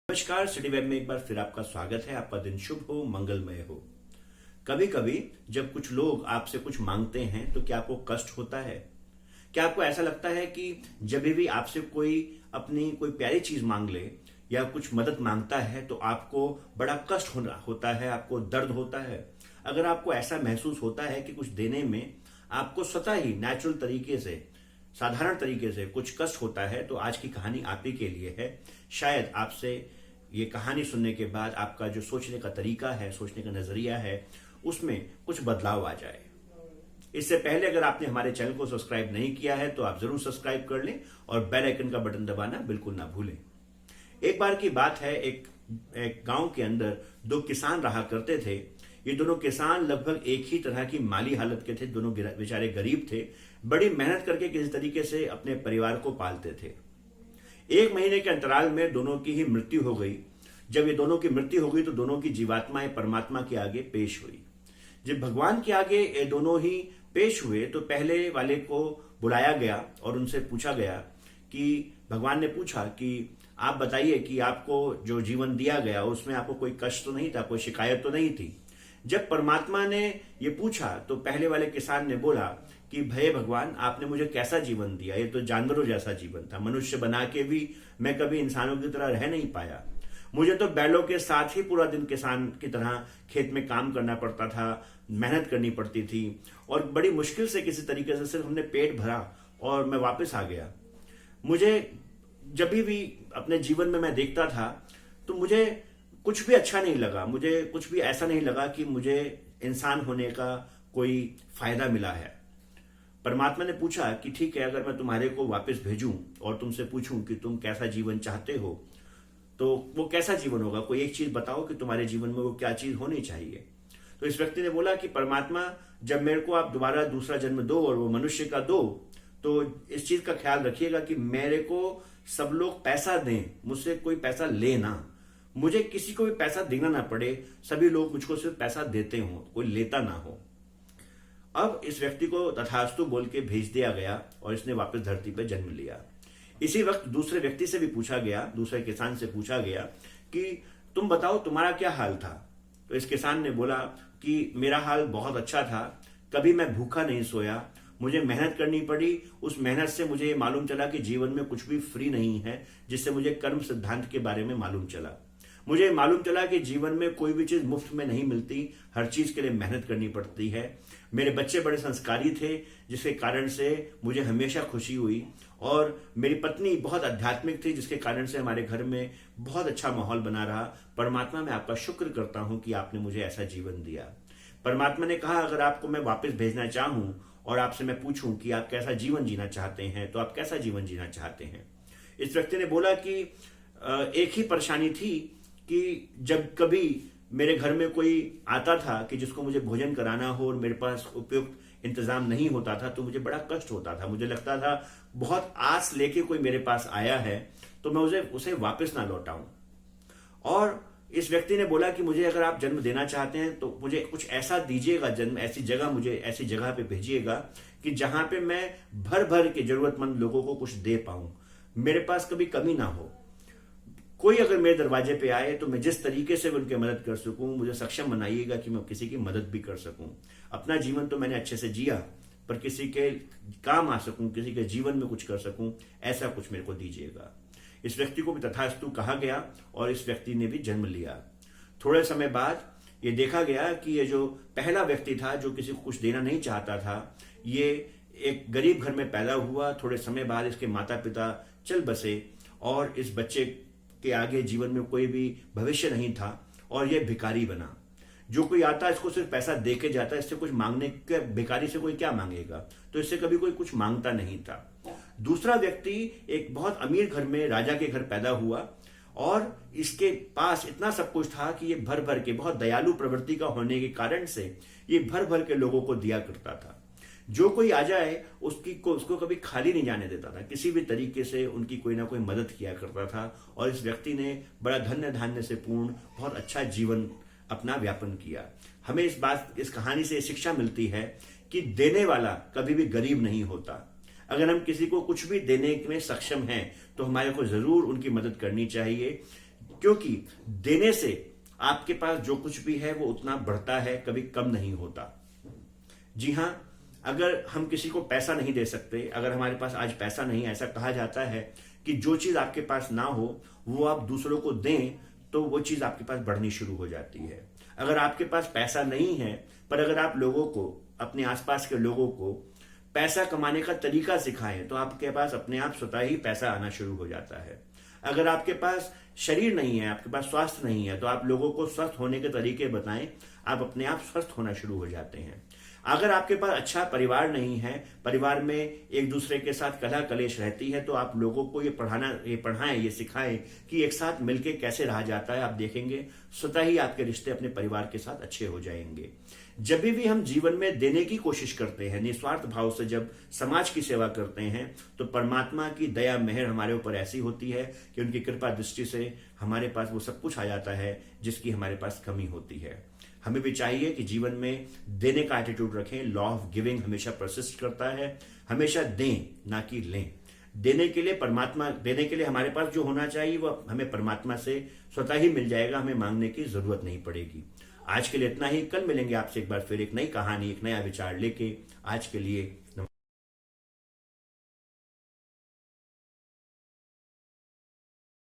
नमस्कार। City web में एक बार फिर आपका स्वागत है। आपका दिन शुभ हो, मंगलमय हो। कभी कभी जब कुछ लोग आपसे कुछ मांगते हैं तो क्या आपको कष्ट होता है? क्या आपको ऐसा लगता है कि जब भी आपसे कोई अपनी कोई प्यारी चीज मांग ले या कुछ मदद मांगता है तो आपको बड़ा कष्ट होता है, आपको दर्द होता है? अगर आपको ऐसा महसूस होता है कि कुछ देने में आपको स्वतः ही नेचुरल तरीके से, साधारण तरीके से कुछ कष्ट होता है, तो आज की कहानी आप ही के लिए है। शायद आपसे ये कहानी सुनने के बाद आपका जो सोचने का तरीका है, सोचने का नजरिया है, उसमें कुछ बदलाव आ जाए। इससे पहले अगर आपने हमारे चैनल को सब्सक्राइब नहीं किया है तो आप जरूर सब्सक्राइब कर लें और बेल आइकन का बटन दबाना बिल्कुल ना भूलें। एक बार की बात है, एक गांव के अंदर दो किसान रहा करते थे। ये दोनों किसान लगभग एक ही तरह की माली हालत के थे। दोनों बेचारे गरीब थे। बड़ी मेहनत करके किसी तरीके से अपने परिवार को पालते थे। एक महीने के अंतराल में दोनों की ही मृत्यु हो गई। जब ये दोनों की मृत्यु हो गई तो दोनों की जीवात्माएं परमात्मा के आगे पेश हुई। जब भगवान के आगे ये दोनों ही पेश हुए तो पहले वाले को बुलाया गया और उनसे पूछा गया कि भगवान ने पूछा कि आप बताइए कि आपको जो जीवन दिया गया उसमें आपको कोई कष्ट तो नहीं था, कोई शिकायत तो नहीं थी? जब परमात्मा ने ये पूछा तो पहले वाले किसान ने बोला कि भय भगवान, आपने मुझे कैसा जीवन दिया? ये तो जानवरों जैसा जीवन था। मनुष्य बना के भी मैं कभी इंसानों की तरह रह नहीं पाया। मुझे तो बैलों के साथ ही पूरा दिन किसान की तरह खेत में काम करना पड़ता था, मेहनत करनी पड़ती थी और बड़ी मुश्किल से किसी तरीके से सिर्फ हमने पेट भरा और मैं वापस आ गया। मुझे जब भी अपने जीवन में मैं देखता था तो मुझे कुछ भी अच्छा नहीं लगा। मुझे कुछ भी ऐसा नहीं लगा कि मुझे इंसान होने का कोई फायदा मिला है। परमात्मा ने पूछा कि ठीक है, अगर मैं तुम्हारे को वापस भेजूं और तुमसे पूछूं कि तुम कैसा जीवन चाहते हो तो वो कैसा जीवन होगा? कोई एक चीज बताओ कि तुम्हारे जीवन में वो क्या चीज होनी चाहिए। तो इस व्यक्ति ने बोला कि परमात्मा, जब मेरे को आप दोबारा दूसरा जन्म दो और वो मनुष्य का दो तो इस चीज का ख्याल रखिएगा कि मेरे को सब लोग पैसा दें, मुझसे कोई पैसा ले ना, मुझे किसी को भी पैसा देना ना पड़े, सभी लोग मुझको सिर्फ पैसा देते हो, कोई लेता ना हो। अब इस व्यक्ति को तथास्तु बोल के भेज दिया गया और इसने वापस धरती पर जन्म लिया। इसी वक्त दूसरे व्यक्ति से भी पूछा गया, दूसरे किसान से पूछा गया कि तुम बताओ तुम्हारा क्या हाल था? तो इस किसान ने बोला कि मेरा हाल बहुत अच्छा था, कभी मैं भूखा नहीं सोया, मुझे मेहनत करनी पड़ी। उस मेहनत से मुझे मालूम चला कि जीवन में कुछ भी फ्री नहीं है, जिससे मुझे कर्म सिद्धांत के बारे में मालूम चला। मुझे मालूम चला कि जीवन में कोई भी चीज मुफ्त में नहीं मिलती, हर चीज के लिए मेहनत करनी पड़ती है। मेरे बच्चे बड़े संस्कारी थे जिसके कारण से मुझे हमेशा खुशी हुई और मेरी पत्नी बहुत आध्यात्मिक थी जिसके कारण से हमारे घर में बहुत अच्छा माहौल बना रहा। परमात्मा, मैं आपका शुक्र करता हूं कि आपने मुझे ऐसा जीवन दिया। परमात्मा ने कहा, अगर आपको मैं वापस भेजना चाहूं और आपसे मैं पूछूं कि आप कैसा जीवन जीना चाहते हैं तो आप कैसा जीवन जीना चाहते हैं? इस व्यक्ति ने बोला कि एक ही परेशानी थी कि जब कभी मेरे घर में कोई आता था कि जिसको मुझे भोजन कराना हो और मेरे पास उपयुक्त इंतजाम नहीं होता था तो मुझे बड़ा कष्ट होता था। मुझे लगता था बहुत आस लेके कोई मेरे पास आया है तो मैं उसे वापस ना लौटाऊं। और इस व्यक्ति ने बोला कि मुझे अगर आप जन्म देना चाहते हैं तो मुझे कुछ ऐसा दीजिएगा, जन्म ऐसी जगह, मुझे ऐसी जगह पे भेजिएगा कि जहां पे मैं भर भर के जरूरतमंद लोगों को कुछ दे पाऊं, मेरे पास कभी कमी ना हो। कोई अगर मेरे दरवाजे पे आए तो मैं जिस तरीके से उनकी मदद कर सकूं, मुझे सक्षम बनाइएगा कि मैं किसी की मदद भी कर सकूं। अपना जीवन तो मैंने अच्छे से जिया, पर किसी के काम आ सकूं, किसी के जीवन में कुछ कर सकूं, ऐसा कुछ मेरे को दीजिएगा। इस व्यक्ति को भी तथास्तु कहा गया और इस व्यक्ति ने भी जन्म लिया। थोड़े समय बाद ये देखा गया कि ये जो पहला व्यक्ति था जो किसी को कुछ देना नहीं चाहता था, ये एक गरीब घर में पैदा हुआ। थोड़े समय बाद इसके माता पिता चल बसे और इस बच्चे के आगे जीवन में कोई भी भविष्य नहीं था और यह भिखारी बना। जो कोई आता इसको सिर्फ पैसा दे के जाता, इससे कुछ मांगने के, भिखारी से कोई क्या मांगेगा, तो इससे कभी कोई कुछ मांगता नहीं था। दूसरा व्यक्ति एक बहुत अमीर घर में, राजा के घर पैदा हुआ और इसके पास इतना सब कुछ था कि ये भर भर के, बहुत दयालु प्रवृत्ति का होने के कारण से ये भर भर के लोगों को दिया करता था। जो कोई आ जाए उसको कभी खाली नहीं जाने देता था, किसी भी तरीके से उनकी कोई ना कोई मदद किया करता था और इस व्यक्ति ने बड़ा धन्य धान्य से पूर्ण बहुत अच्छा जीवन अपना व्यापन किया। हमें इस कहानी से शिक्षा मिलती है कि देने वाला कभी भी गरीब नहीं होता। अगर हम किसी को कुछ भी देने में सक्षम हैं तो हमारे को जरूर उनकी मदद करनी चाहिए। क्योंकि देने से आपके पास जो कुछ भी है वो उतना बढ़ता है, कभी कम नहीं होता। जी हां, अगर हम किसी को पैसा नहीं दे सकते, अगर हमारे पास आज पैसा नहीं, ऐसा कहा जाता है कि जो चीज आपके पास ना हो वो आप दूसरों को दें तो वो चीज आपके पास बढ़नी शुरू हो जाती है। अगर आपके पास पैसा नहीं है पर अगर आप लोगों को, अपने आसपास के लोगों को पैसा कमाने का तरीका सिखाएं तो आपके पास अपने आप स्वतः ही पैसा आना शुरू हो जाता है। अगर आपके पास शरीर नहीं है, आपके पास स्वास्थ्य नहीं है, तो आप लोगों को स्वस्थ होने के तरीके बताएं, आप अपने आप स्वस्थ होना शुरू हो जाते हैं। अगर आपके पास अच्छा परिवार नहीं है, परिवार में एक दूसरे के साथ कलह कलेश रहती है, तो आप लोगों को ये पढ़ाएं, ये सिखाएं कि एक साथ मिलकर कैसे रहा जाता है। आप देखेंगे स्वतः ही आपके रिश्ते अपने परिवार के साथ अच्छे हो जाएंगे। जब भी हम जीवन में देने की कोशिश करते हैं, निस्वार्थ भाव से जब समाज की सेवा करते हैं, तो परमात्मा की दया मेहर हमारे ऊपर ऐसी होती है कि उनकी कृपा दृष्टि से हमारे पास वो सब कुछ आ जाता है जिसकी हमारे पास कमी होती है। हमें भी चाहिए कि जीवन में देने का एटीट्यूड रखें। लॉ ऑफ गिविंग हमेशा परसिस्ट करता है, हमेशा दें ना कि लें। देने के लिए हमारे पास जो होना चाहिए वो हमें परमात्मा से स्वतः ही मिल जाएगा, हमें मांगने की जरूरत नहीं पड़ेगी। आज के लिए इतना ही। कल मिलेंगे आपसे एक बार फिर एक नई कहानी, एक नया विचार लेके। आज के लिए